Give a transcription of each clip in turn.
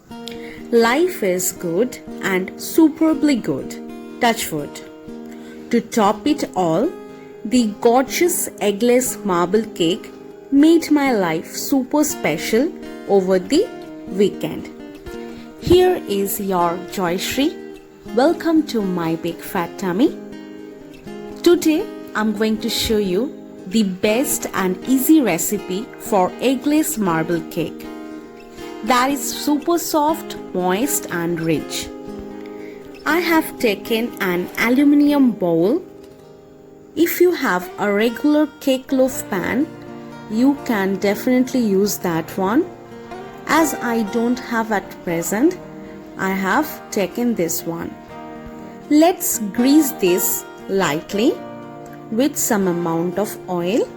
Life is good and superbly good. Touch wood. To top it all, the gorgeous eggless marble cake made my life super special over the weekend. Here is your Joyshri. Welcome to my big fat tummy. Today I'm going to show you the best and easy recipe for eggless marble cake that is super soft, moist and rich. I have taken an aluminium bowl. If you have a regular cake loaf pan, you can definitely use that one. As I don't have at present, I have taken this one. Let's grease this lightly with some amount of oil.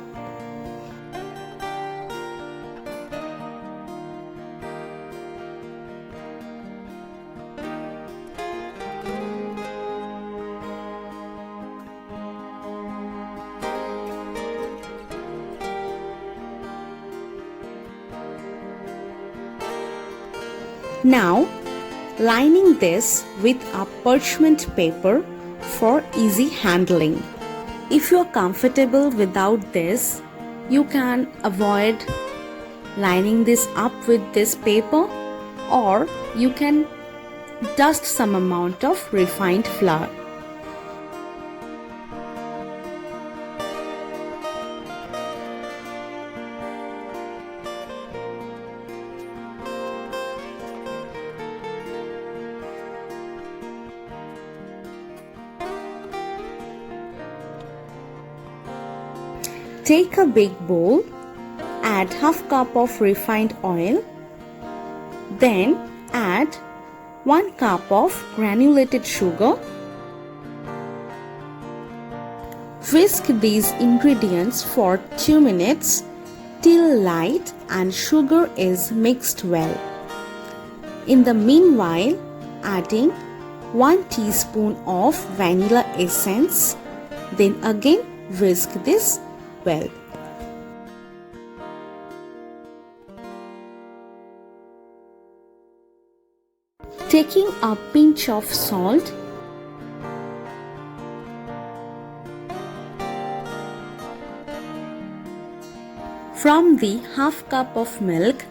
Now, lining this with a parchment paper for easy handling. If you are comfortable without this, you can avoid lining this up with this paper, or you can dust some amount of refined flour. Take a big bowl, add half cup of refined oil, then add 1 cup of granulated sugar. Whisk these ingredients for 2 minutes till light and sugar is mixed well. In the meanwhile, adding 1 teaspoon of vanilla essence, then again whisk this well. Taking a pinch of salt, from the half cup of milk,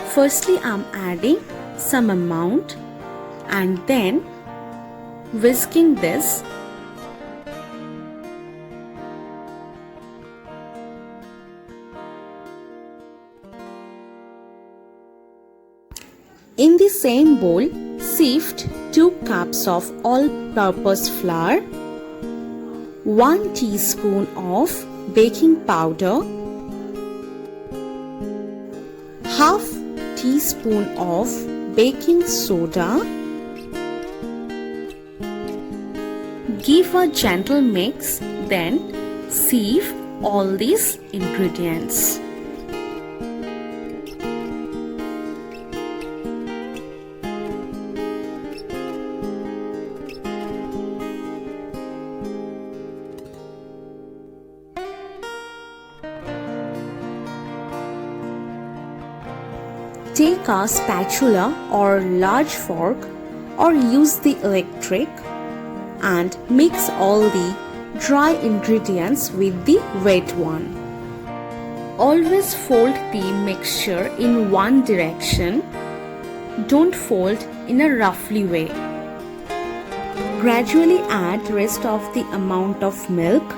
firstly I am adding some amount and then whisking this. In the same bowl, sift 2 cups of all-purpose flour, 1 teaspoon of baking powder, half teaspoon of baking soda. Give a gentle mix, then sieve all these ingredients. Take a spatula or large fork or use the electric and mix all the dry ingredients with the wet one. Always fold the mixture in one direction. Don't fold in a roughly way. Gradually add rest of the amount of milk.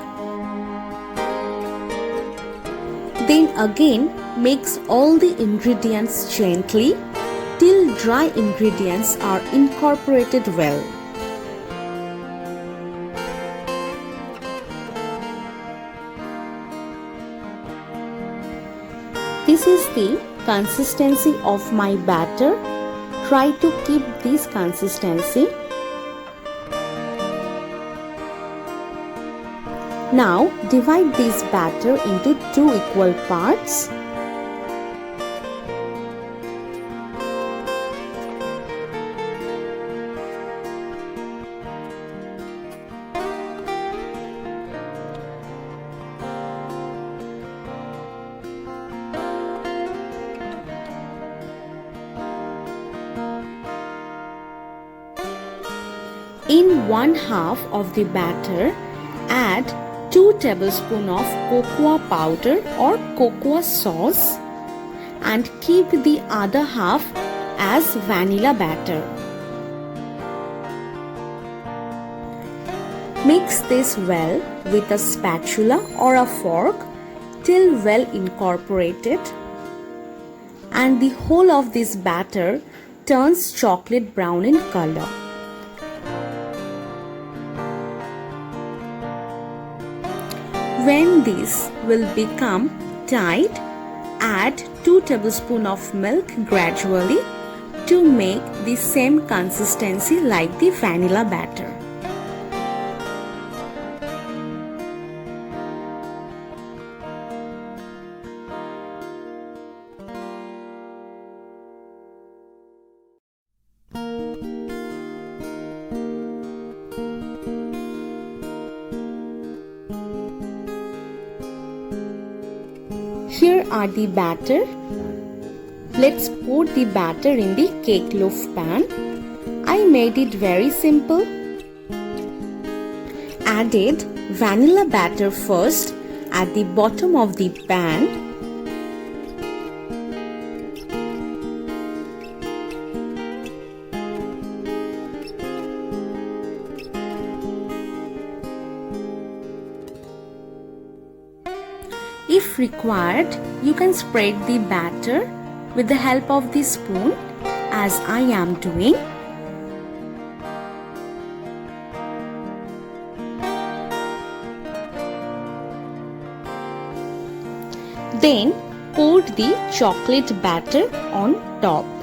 Then again mix all the ingredients gently till dry ingredients are incorporated well. This is the consistency of my batter. Try to keep this consistency. Now divide this batter into 2 equal parts. In 1/2 of the batter, add 2 tablespoons of cocoa powder or cocoa sauce and keep the other half as vanilla batter. Mix this well with a spatula or a fork till well incorporated and the whole of this batter turns chocolate brown in color. When this will become tight, add 2 tablespoons of milk gradually to make the same consistency like the vanilla batter. Here are the batter. Let's pour the batter in the cake loaf pan. I made it very simple. Added vanilla batter first at the bottom of the pan. If required, you can spread the batter with the help of the spoon as I am doing. Then pour the chocolate batter on top.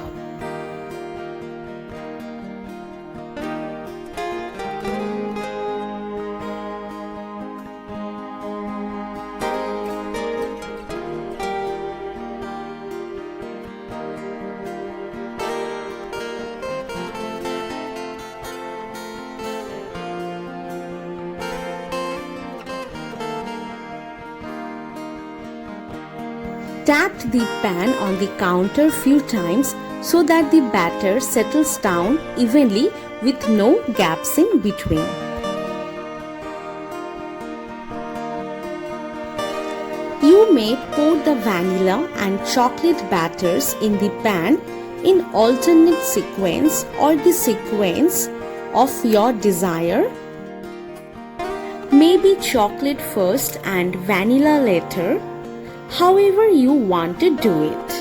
Tap the pan on the counter few times so that the batter settles down evenly with no gaps in between. You may pour the vanilla and chocolate batters in the pan in alternate sequence or the sequence of your desire. Maybe chocolate first and vanilla later. However you want to do it.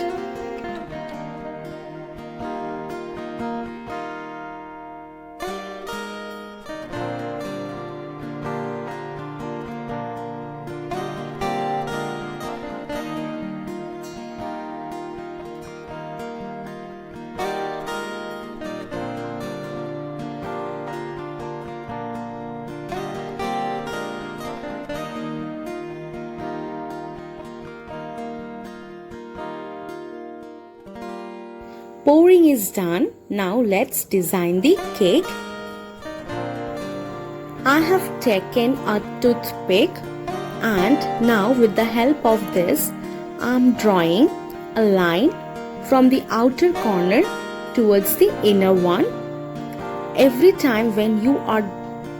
Pouring is done. Now let's design the cake. I have taken a toothpick and now with the help of this I am drawing a line from the outer corner towards the inner one. Every time when you are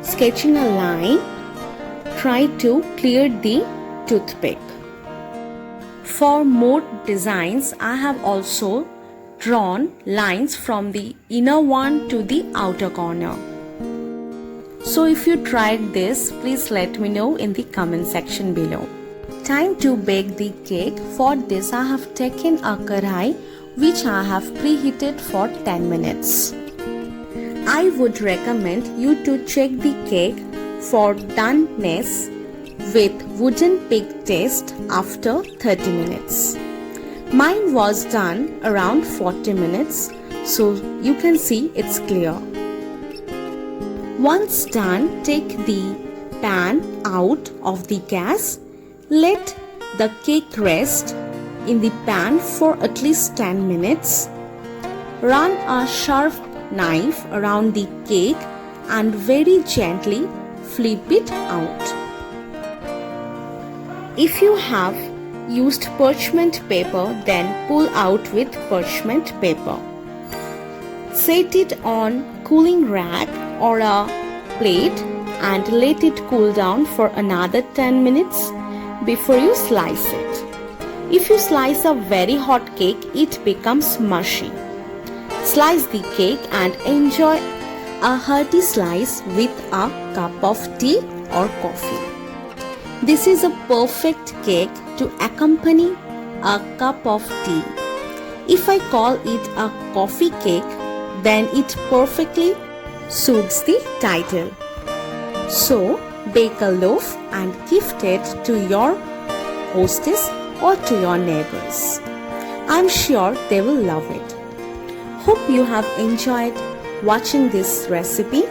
sketching a line, try to clear the toothpick. For more designs, I have also drawn lines from the inner one to the outer corner. So if you tried this, please let me know in the comment section below. Time to bake the cake. For this I have taken a karai which I have preheated for 10 minutes. I would recommend you to check the cake for doneness with wooden pig test after 30 minutes. Mine was done around 40 minutes, so you can see it's clear. Once done, take the pan out of the gas. Let the cake rest in the pan for at least 10 minutes. Run a sharp knife around the cake and very gently flip it out. If you have used parchment paper, then pull out with parchment paper. Set it on cooling rack or a plate and let it cool down for another 10 minutes before you slice it. If you slice a very hot cake, it becomes mushy. Slice the cake and enjoy a hearty slice with a cup of tea or coffee. This is a perfect cake to accompany a cup of tea. If I call it a coffee cake, then it perfectly suits the title. So, bake a loaf and gift it to your hostess or to your neighbors. I'm sure they will love it. Hope you have enjoyed watching this recipe.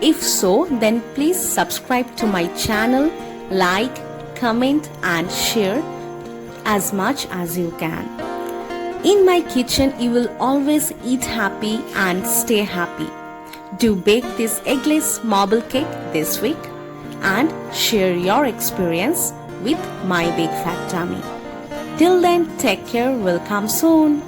If so, then please subscribe to my channel, like, comment and share as much as you can. In my kitchen, you will always eat happy and stay happy. Do bake this eggless marble cake this week and share your experience with my big fat tummy. Till then, take care. We'll come soon.